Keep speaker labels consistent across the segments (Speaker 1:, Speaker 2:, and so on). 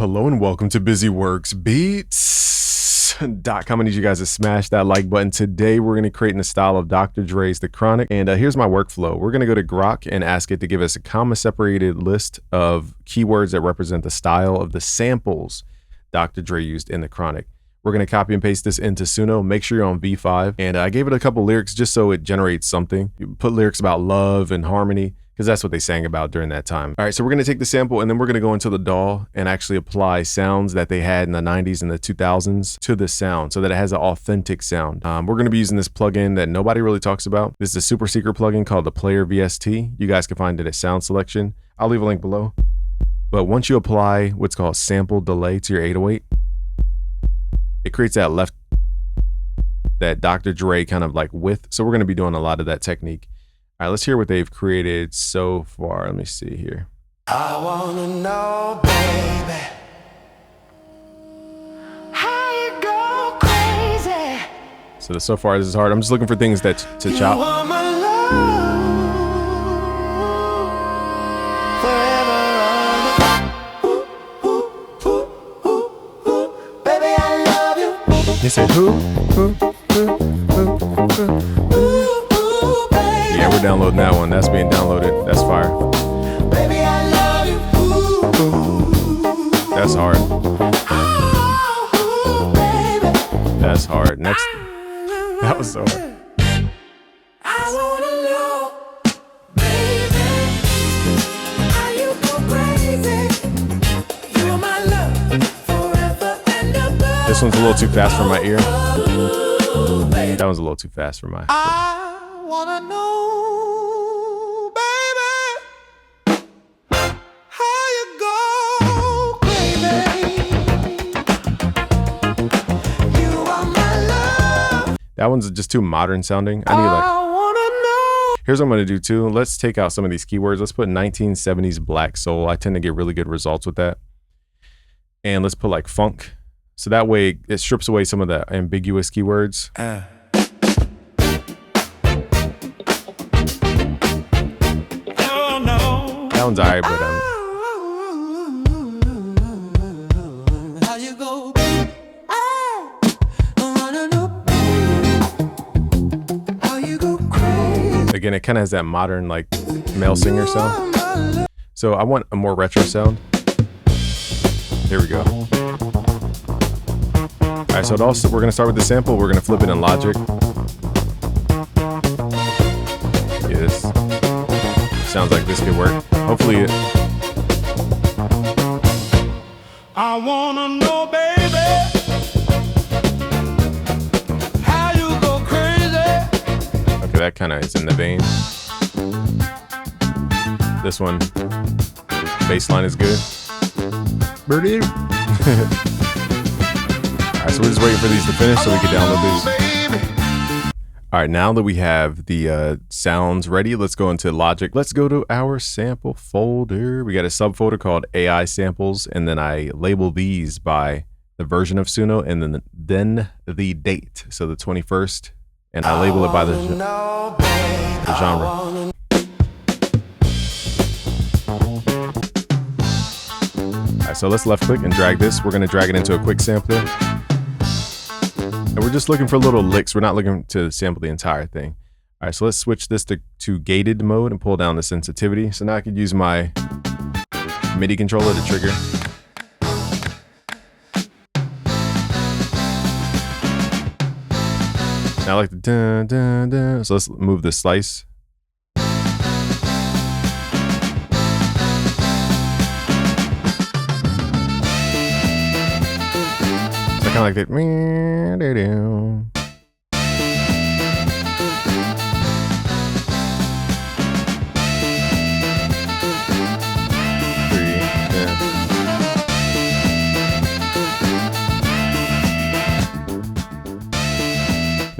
Speaker 1: Hello and welcome to BusyWorksBeats.com. I need you guys to smash that like button. Today we're going to create in the style of Dr. Dre's The Chronic. And here's my workflow. We're going to go to Grok and ask it to give us a comma-separated list of keywords that represent the style of the samples Dr. Dre used in The Chronic. We're going to copy and paste this into Suno. Make sure you're on V5. And I gave it a couple lyrics just so it generates something. You put lyrics about love and harmony, because that's what they sang about during that time. All right, so we're gonna take the sample and then we're gonna go into the DAW and actually apply sounds that they had in the 90s and the 2000s to the sound so that it has an authentic sound. We're gonna be using this plugin that nobody really talks about. This is a super secret plugin called the PlayerVST. You guys can find it at Sound Selection. I'll leave a link below. But once you apply what's called sample delay to your 808, it creates that Dr. Dre kind of like width. So we're gonna be doing a lot of that technique. All right, let's hear what they've created so far. Let me see here.
Speaker 2: I wanna know, baby, how you go crazy.
Speaker 1: So far this is hard. I'm just looking for things that to chop.
Speaker 2: You are my love, forever. Baby, I love you.
Speaker 1: He said who? Yeah, we're downloading that one. That's being downloaded. That's fire.
Speaker 2: Baby, I love you.
Speaker 1: That's hard.
Speaker 2: Baby.
Speaker 1: That's hard. Next. That was so hard.
Speaker 2: I wanna know, baby, how you go crazy. You're my love, forever and above.
Speaker 1: This one's a little too fast for my ear. That one's a little too fast for my.
Speaker 2: I wanna know, baby, how you go crazy. You are my love.
Speaker 1: That one's just too modern sounding. I need
Speaker 2: I wanna know.
Speaker 1: Here's what I'm gonna do too. Let's take out some of these keywords. Let's put 1970s black soul. I tend to get really good results with that. And let's put like funk. So that way it strips away some of the ambiguous keywords. That one's alright, but
Speaker 2: How you go? I wanna know how you go crazy.
Speaker 1: again, it kind of has that modern like male singer sound. So I want a more retro sound. Here we go. All right, so we're gonna start with the sample. We're gonna flip it in Logic. Yeah, this sounds like this could work. Hopefully it.
Speaker 2: I wanna know, baby, how you go crazy.
Speaker 1: Okay, that kind of is in the vein. This one, bass line is good. Birdie. All right, so we're just waiting for these to finish so we can download these. All right, now that we have the sounds ready, let's go into Logic. Let's go to our sample folder. We got a subfolder called AI samples, and then I label these by the version of Suno and then the date. So the 21st, and I label it by the genre. All right, so let's left click and drag this. We're gonna drag it into a quick sampler. And we're just looking for little licks. We're not looking to sample the entire thing. All right, so let's switch this to gated mode and pull down the sensitivity. So now I could use my MIDI controller to trigger. Now I like the dun, dun, dun. So let's move the slice. Kind of like that. Now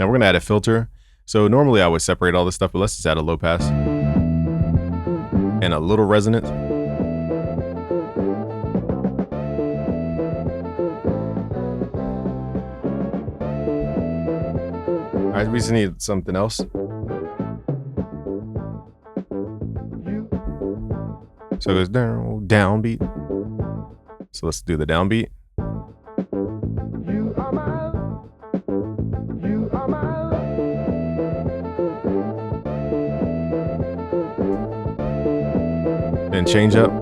Speaker 1: we're gonna add a filter. So normally I would separate all this stuff, but let's just add a low pass and a little resonance. All right, we just need something else. So it goes down, downbeat. So So let's do the downbeat. Then change up.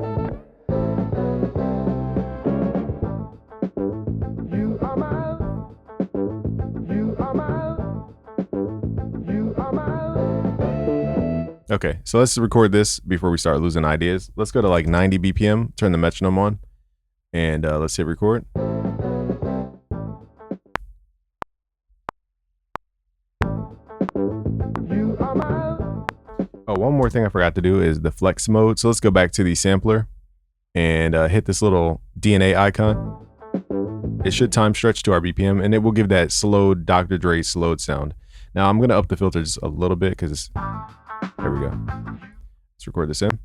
Speaker 1: Okay, so let's record this before we start losing ideas. Let's go to like 90 BPM, turn the metronome on, and let's hit record. Oh, one more thing I forgot to do is the flex mode. So let's go back to the sampler and hit this little DNA icon. It should time stretch to our BPM, and it will give that slowed Dr. Dre slowed sound. Now I'm gonna up the filter just a little bit because it's, there we go. Let's record this in.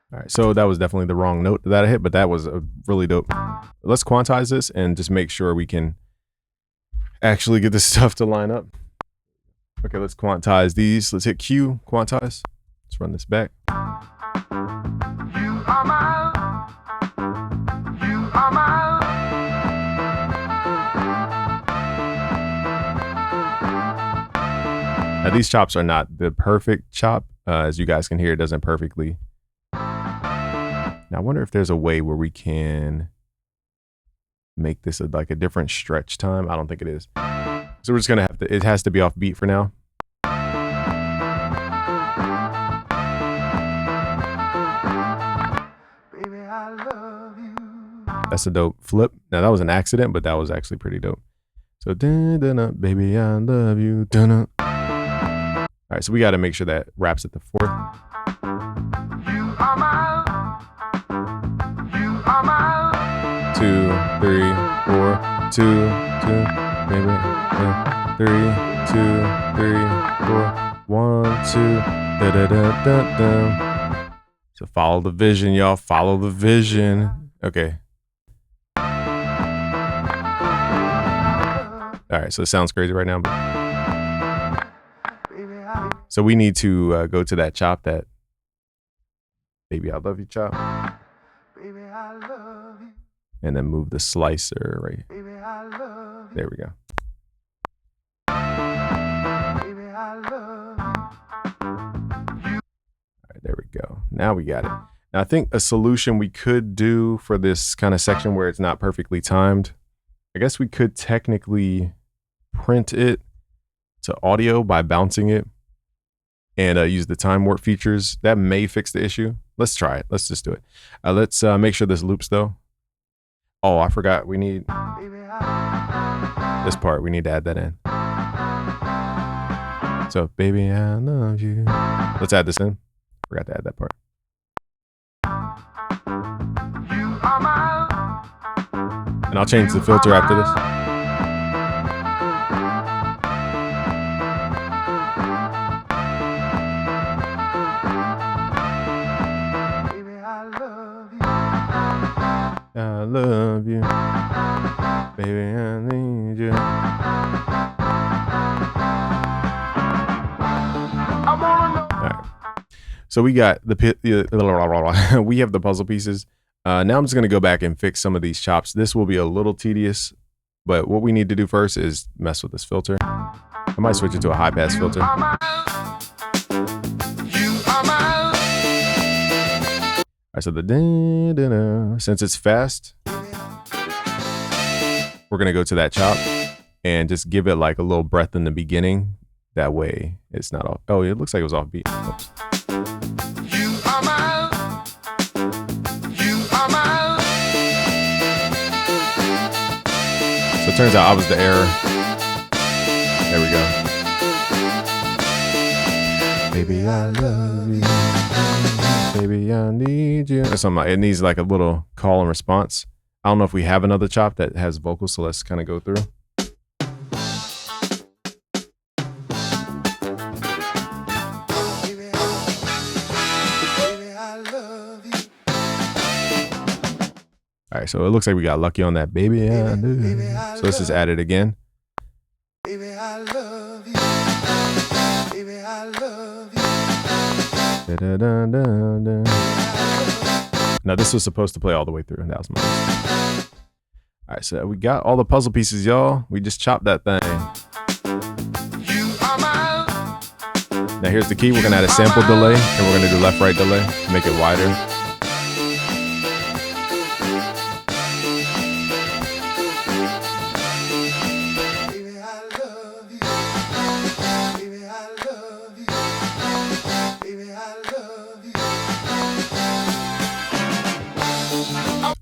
Speaker 1: All right, so that was definitely the wrong note that I hit, but that was a really dope. Let's quantize this and just make sure we can actually get this stuff to line up. Okay, let's quantize these. Let's hit Q, quantize. Let's run this back. Now these chops are not the perfect chop. As you guys can hear, it doesn't perfectly. Now I wonder if there's a way where we can make this like a different stretch time. I don't think it is. So we're just gonna have to, it has to be off beat for now. Baby, I love you. That's a dope flip. Now that was an accident, but that was actually pretty dope. So baby, I love you. All right, so we got to make sure that wraps at the fourth. Two, three, 4, 2, 2, maybe 3, 2, 3, 4, 1, 2, da da da da da. So follow the vision, y'all. Follow the vision. Okay. All right, so it sounds crazy right now, but so we need to go to that chop, that baby I love you chop. Baby, I love you. And then move the slicer right. Baby, I love you. There we go. Baby, I love you. All right, there we go. Now we got it. Now I think a solution we could do for this kind of section where it's not perfectly timed, I guess we could technically print it to audio by bouncing it and use the time warp features. That may fix the issue. Let's try it. Let's just do it. Let's make sure this loops though. Oh, I forgot. We need this part. We need to add that in. So, baby, I love you. Let's add this in. Forgot to add that part. And I'll change the filter after this. I love you, baby, I need you. All right. So we got the we have the puzzle pieces. Now I'm just gonna go back and fix some of these chops. This will be a little tedious, but what we need to do first is mess with this filter. I might switch it to a high pass filter. So the since it's fast, we're gonna go to that chop and just give it like a little breath in the beginning. That way it's not off. Oh, it looks like it was off beat. Oops. So it turns out I was the error. There we go. Baby, I love you. Baby, I need you. Or something like, it needs like a little call and response. I don't know if we have another chop that has vocals, so let's kind of go through. All right, so it looks like we got lucky on that, baby. I do. So let's just add it again.
Speaker 2: Baby, I love you. Baby, I love you.
Speaker 1: Da-da-da-da-da. Now this was supposed to play all the way through, and that was my mistake. All right, so we got all the puzzle pieces, y'all. We just chopped that thing. Now here's the key. We're gonna add a sample delay, and we're gonna do left-right delay to make it wider.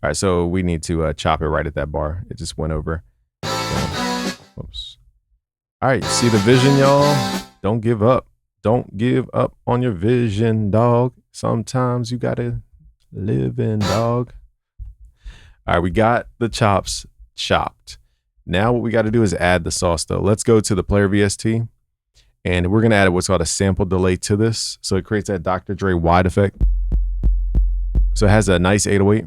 Speaker 1: All right, so we need to chop it right at that bar. It just went over. So, oops. All right, see the vision, y'all? Don't give up. Don't give up on your vision, dog. Sometimes you gotta live in, dog. All right, we got the chops chopped. Now what we got to do is add the sauce, though. Let's go to the PlayerVST, and we're gonna add what's called a sample delay to this, so it creates that Dr. Dre wide effect. So it has a nice 808.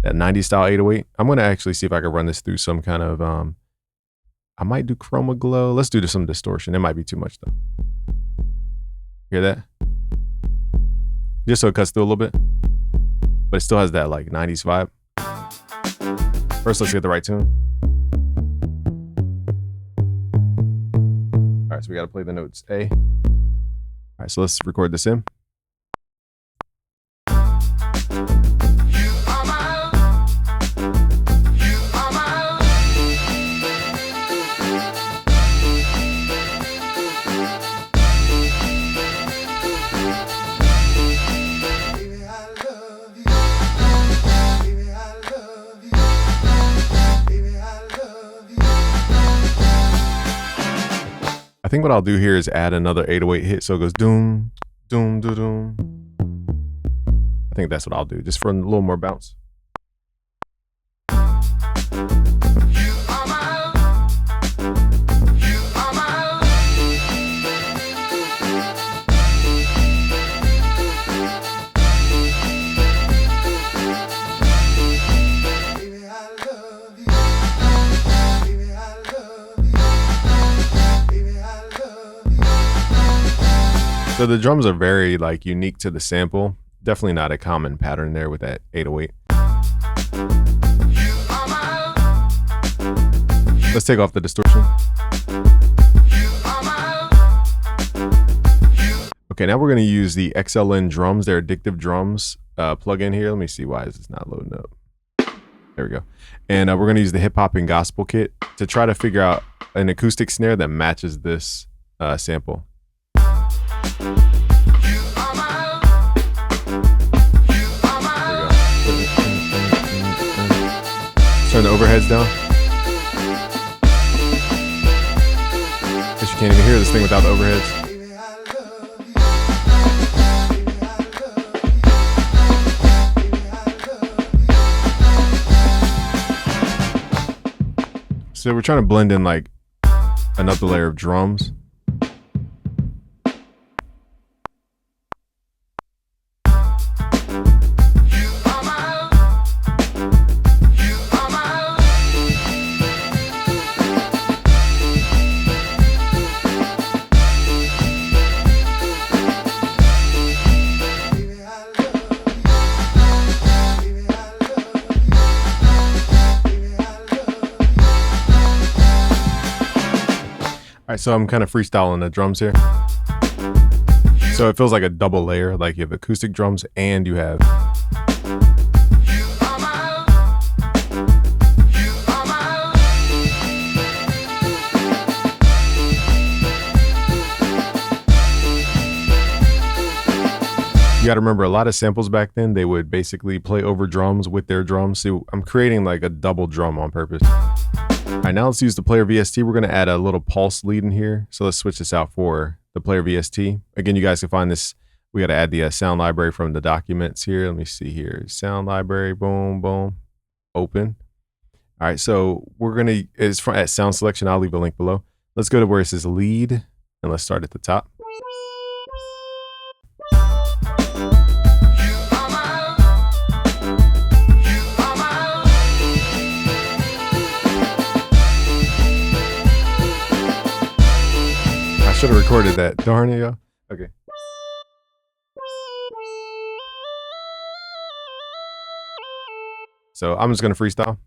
Speaker 1: That 90s style 808. I'm going to actually see if I can run this through some kind of, I might do chroma glow. Let's do some distortion. It might be too much though. Hear that? Just so it cuts through a little bit. But it still has that like 90s vibe. First, let's get the right tune. All right, so we got to play the notes A. All right, so let's record this in. I think what I'll do here is add another 808 hit so it goes doom, doom, doom, doom. I think that's what I'll do, just for a little more bounce. So the drums are very like unique to the sample. Definitely not a common pattern there with that 808. Let's take off the distortion. Okay, now we're gonna use the XLN drums. They're addictive drums plug-in here. Let me see why is this not loading up. There we go. And we're gonna use the hip hop and gospel kit to try to figure out an acoustic snare that matches this sample. Turn the overheads down. Guess you can't even hear this thing without the overheads. So we're trying to blend in like another layer of drums. All right, so I'm kind of freestyling the drums here. So it feels like a double layer, like you have acoustic drums and you have. You got to remember, a lot of samples back then, they would basically play over drums with their drums. So I'm creating like a double drum on purpose. All right, now let's use the PlayerVST. We're going to add a little pulse lead in here. So let's switch this out for the PlayerVST. Again, you guys can find this. We got to add the sound library from the documents here. Let me see here. Sound library, boom, boom, open. All right, so we're going to, it's from at sound selection. I'll leave a link below. Let's go to where it says lead, and let's start at the top. should have recorded that. Darn it, y'all. Okay. So I'm just gonna freestyle.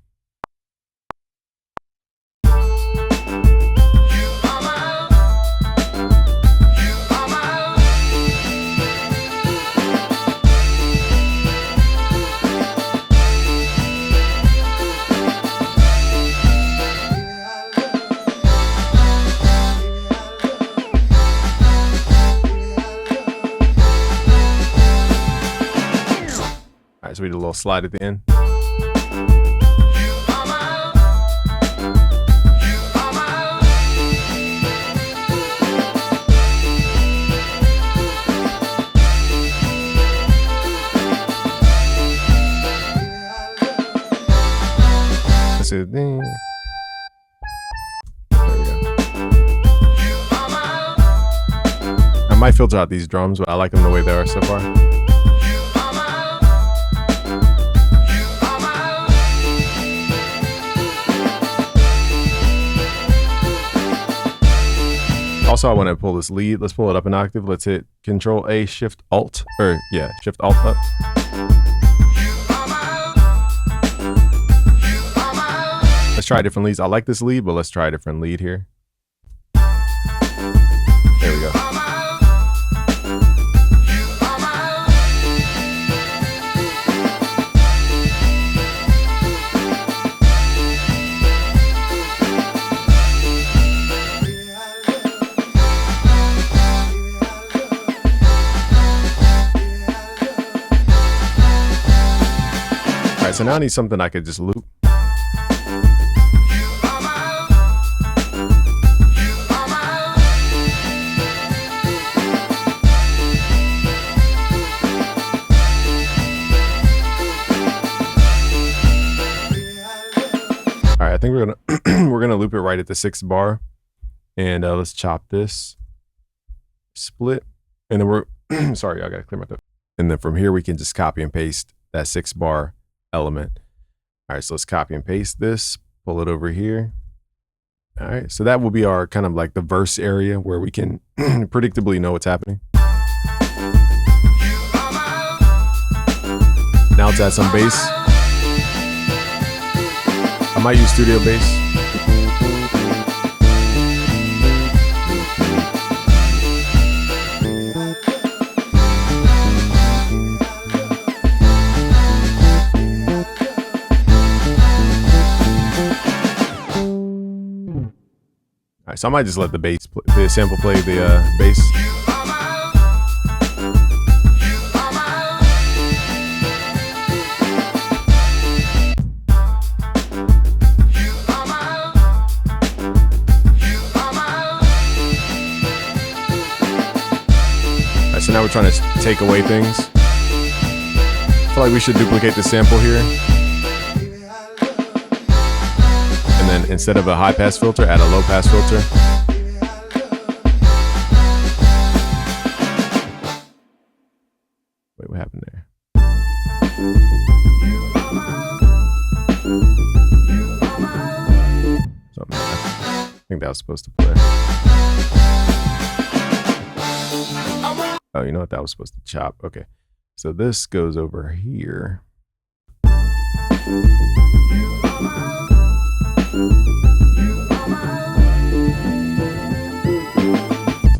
Speaker 1: All right, so we did a little slide at the end. Let's see. There we go. I might filter out these drums, but I like them the way they are so far. Also, I want to pull this lead. Let's pull it up an octave. Let's hit Control A, Shift Alt, or yeah, Shift Alt up. Let's try different leads. I like this lead, but let's try a different lead here. There we go. All right, so now I need something I could just loop. All right, I think we're gonna loop it right at the 6th bar, and let's chop this, split, and then we're sorry, I gotta clear my throat. And then from here we can just copy and paste that 6th bar element. All right, so let's copy and paste this, pull it over here. All right, so that will be our kind of like the verse area where we can predictably know what's happening. Now let's add some bass. I might use studio bass. All right, so I might just let the bass, the sample play the bass. So now we're trying to take away things. I feel like we should duplicate the sample here. And then instead of a high pass filter, add a low pass filter. Wait, what happened there? Something. I think that was supposed to play. Oh, you know what? That was supposed to chop. Okay. So this goes over here. So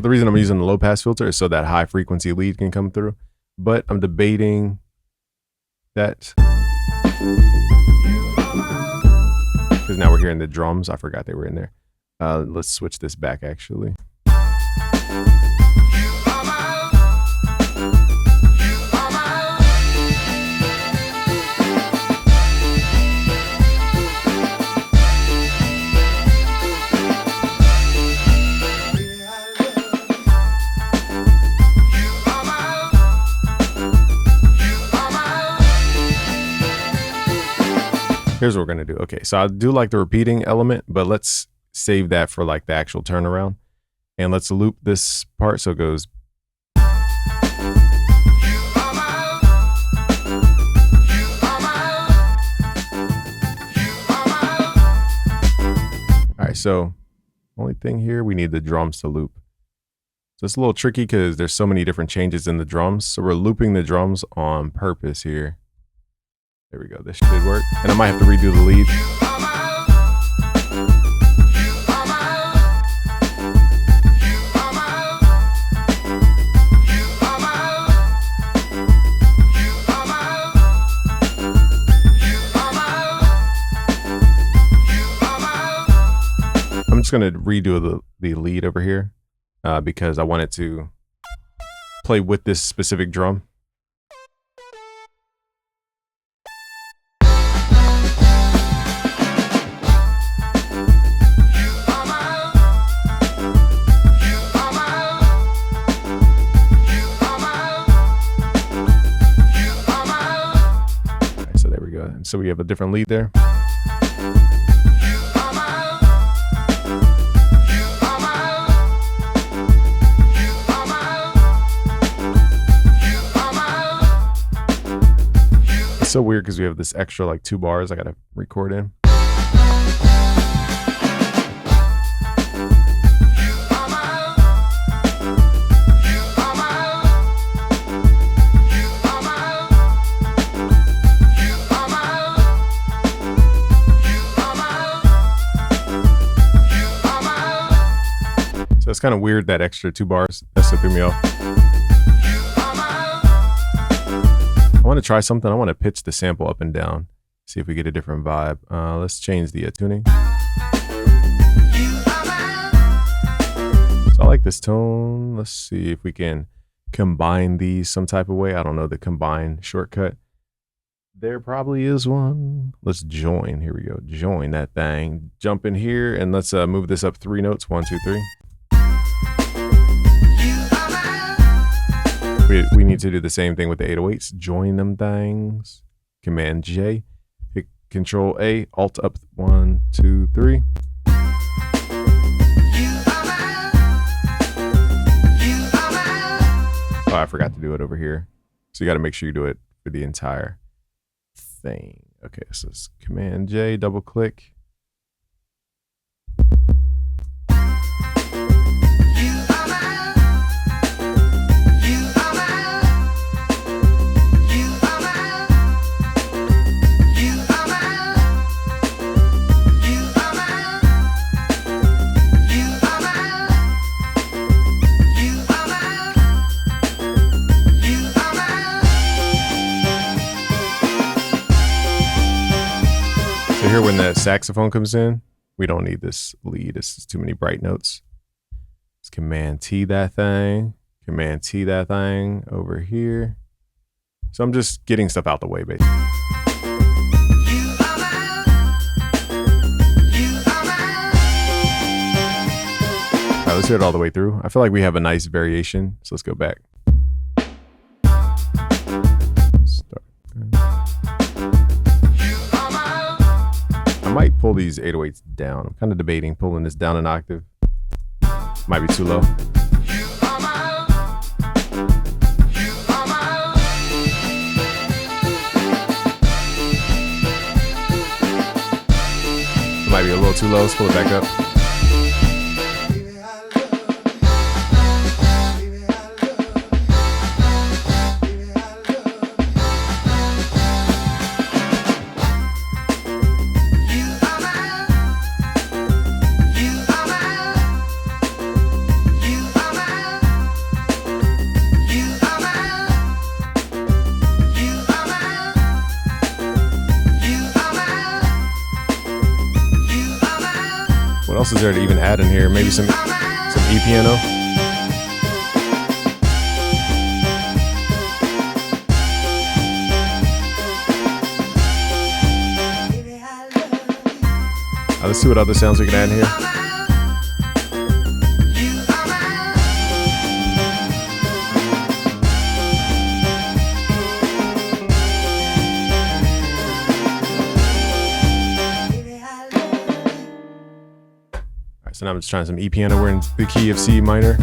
Speaker 1: the reason I'm using the low pass filter is so that high frequency lead can come through. But I'm debating that. Because now we're hearing the drums. I forgot they were in there. Let's switch this back actually. Here's what we're gonna do. Okay, so I do like the repeating element, but let's save that for like the actual turnaround. And let's loop this part so it goes. All right, so only thing here, we need the drums to loop. This is a little tricky because there's so many different changes in the drums. So we're looping the drums on purpose here. There we go. This should work. And I might have to redo the lead. I'm just going to redo the lead over here because I want it to play with this specific drum. So there we go. And so we have a different lead there. It's so weird because we have this extra like 2 bars I gotta record in. So it's kind of weird, that extra 2 bars. That's what threw me off. I want to try something. I want to pitch the sample up and down. See if we get a different vibe. Let's change the tuning. So I like this tone. Let's see if we can combine these some type of way. I don't know the combine shortcut. There probably is one. Let's join. Here we go. Join that thing. Jump in here and let's move this up 3 notes. 1, 2, 3. We need to do the same thing with the 808s. Join them things. Command J. Hit Control A. Alt up. 1, 2, 3. Oh, I forgot to do it over here. So you got to make sure you do it for the entire thing. Okay, so it's Command J. Double click. So here when the saxophone comes in, we don't need this lead. This is too many bright notes. Let's Command T that thing. Command T that thing over here. So I'm just getting stuff out the way, basically. All right, let's hear it all the way through. I feel like we have a nice variation. So let's go back. Start. I might pull these 808s down. I'm kind of debating pulling this down an octave. Might be too low. Might be a little too low. Let's pull it back up. What else is there to even add in here? Maybe some E-piano. Let's see what other sounds we can add in here. So now I'm just trying some E-piano. We're in the key of C minor.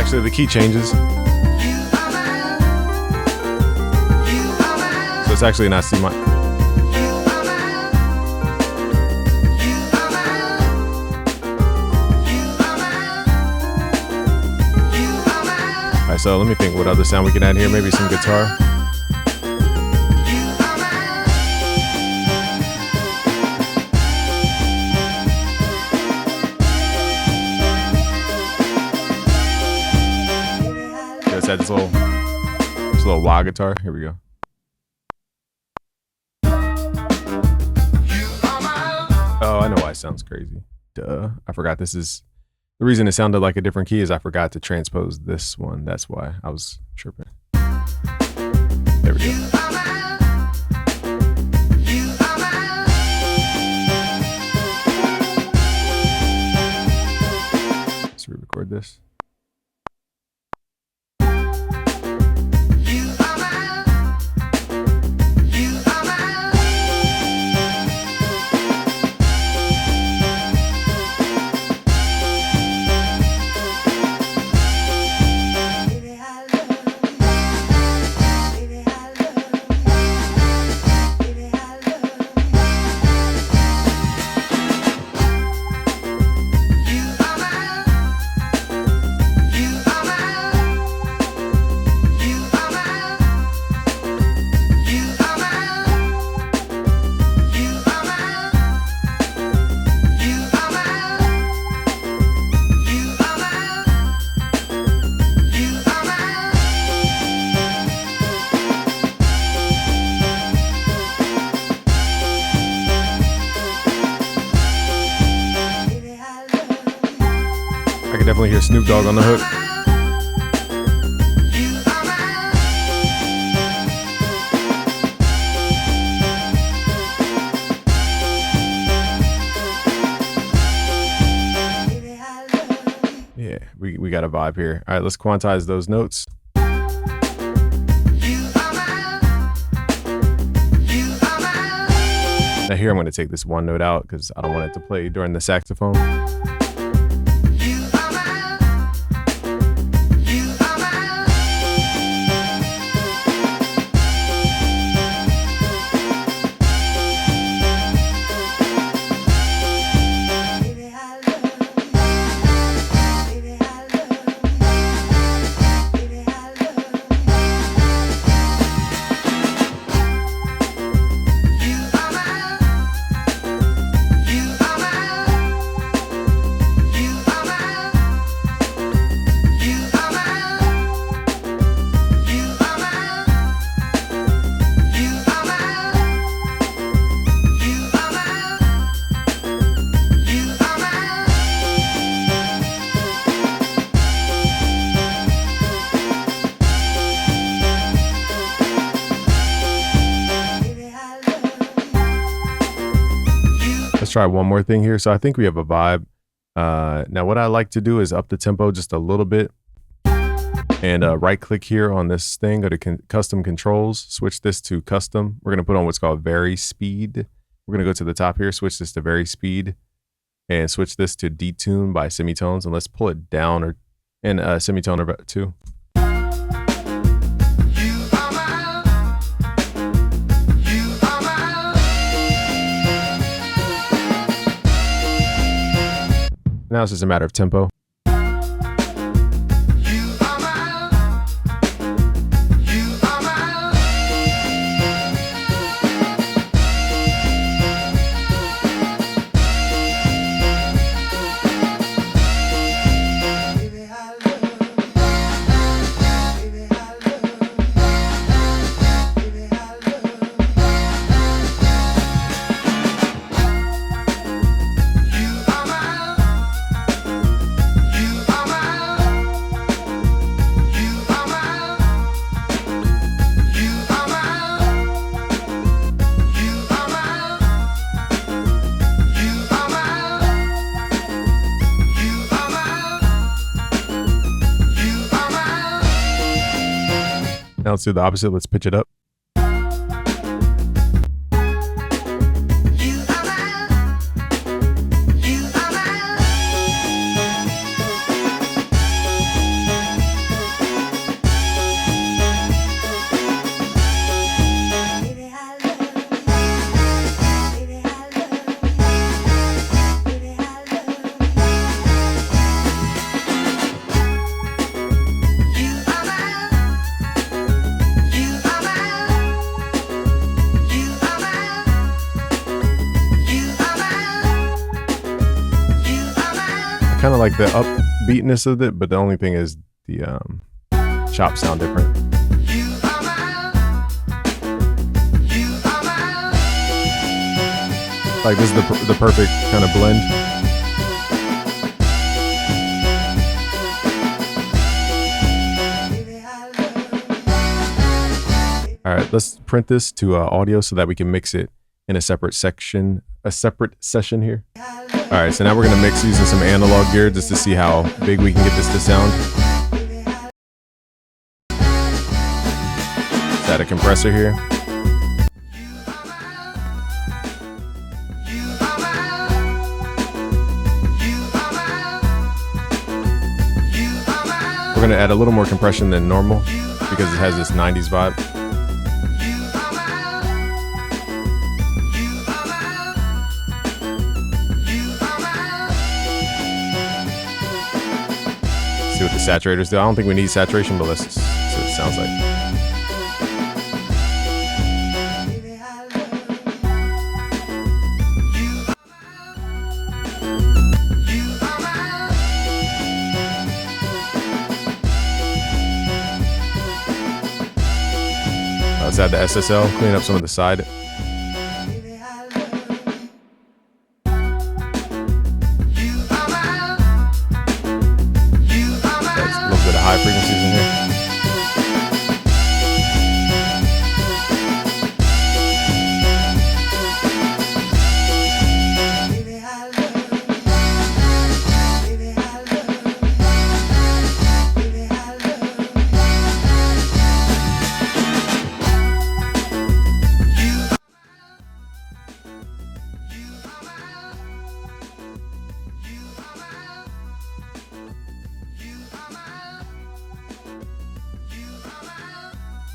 Speaker 1: Actually, the key changes. So it's actually not C minor. Alright, so let me think what other sound we can add here. Maybe some guitar. Let's add this little wah guitar. Here we go. Oh, I know why it sounds crazy. Duh. I forgot this is... The reason it sounded like a different key is I forgot to transpose this one. That's why I was tripping. There we go. Let's re-record this. I can definitely hear Snoop Dogg on the hook. Yeah, we got a vibe here. All right, let's quantize those notes. Now here I'm going to take this one note out because I don't want it to play during the saxophone. Let's try one more thing here. So I think we have a vibe. Now what I like to do is up the tempo just a little bit and right click here on this thing, go to custom controls, switch this to custom. We're going to put on what's called vary speed. We're going to go to the top here, switch this to vary speed and switch this to detune by semitones. And let's pull it down or in a semitone or two. Now it's just a matter of tempo. Now let's do the opposite. Let's pitch it up. kind of like the upbeatness of it, but the only thing is the chops sound different. Like this is the perfect kind of blend. All right, let's print this to audio so that we can mix it in a separate session here. All right, so now we're gonna mix using some analog gear just to see how big we can get this to sound. Let's add a compressor here. We're gonna add a little more compression than normal because it has this 90s vibe. See what the saturators do. I don't think we need saturation, but let's see what it sounds like. Let's add the SSL, clean up some of the side. High frequencies in here.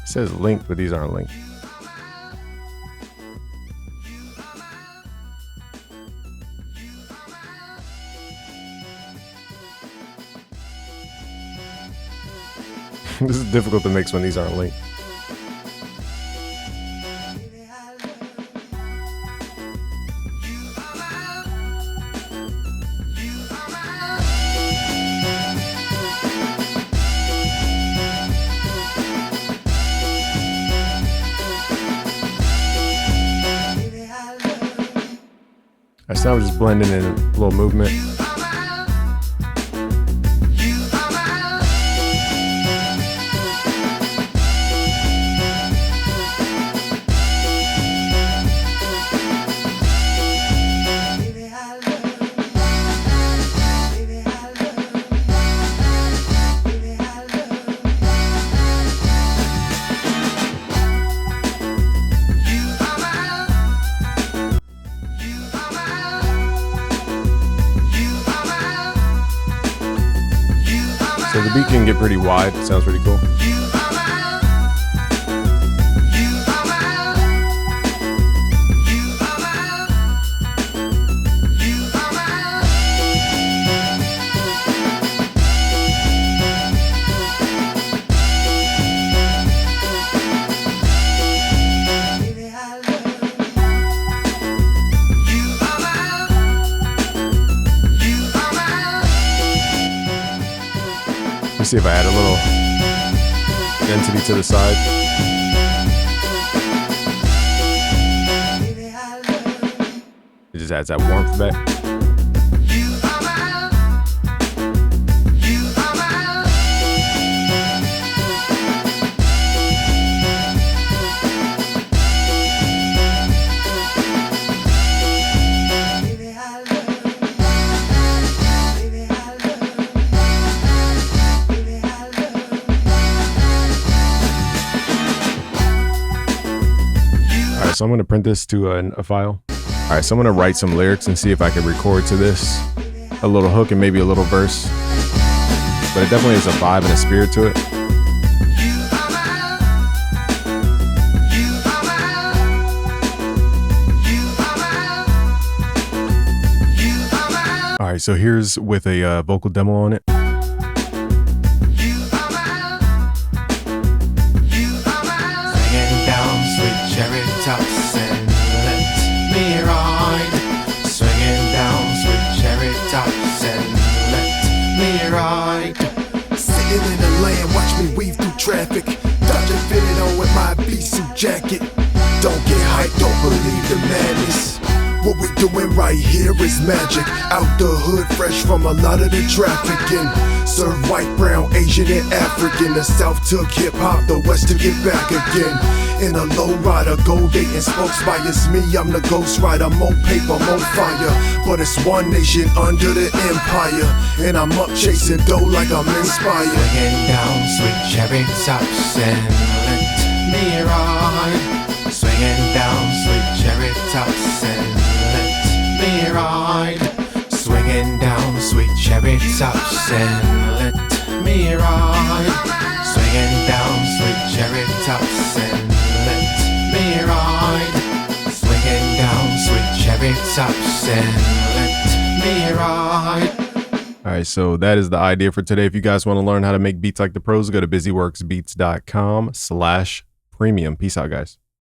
Speaker 1: It says linked, but these aren't linked. This is difficult to mix when these aren't linked. So now we're just blending in a little movement. So the beat can get pretty wide. It sounds pretty cool. Let's see if I add a little density to the side. It just adds that warmth back. So I'm going to print this to a file. All right, so I'm going to write some lyrics and see if I can record to this. A little hook and maybe a little verse. But it definitely has a vibe and a spirit to it. All right, so here's with a vocal demo on it.
Speaker 2: Tops and let me ride, swinging down sweet cherry tops and let
Speaker 3: traffic. Dodging fitted on with my B-suit jacket. Don't get hyped, don't believe the madness. What we doing right here is magic. Out the hood, fresh from a lot of the trafficking. Serve white, brown, Asian, and African. The South took hip-hop, the West took it back again. In a low rider, gold dating spokes by it's me, I'm the ghost rider. More paper, more fire, but it's one nation under the empire. And I'm up chasing dough like I'm inspired.
Speaker 4: Swinging down sweet cherry tops and let me ride. Swinging down sweet cherry tops and let me ride. Swinging down sweet cherry tops and let me ride. Swinging down sweet cherry tops and let me ride. Swinging down sweet cherry tops and let me ride.
Speaker 1: All right, so that is the idea for today. If you guys want to learn how to make beats like the pros, go to busyworksbeats.com/premium. Peace out, guys.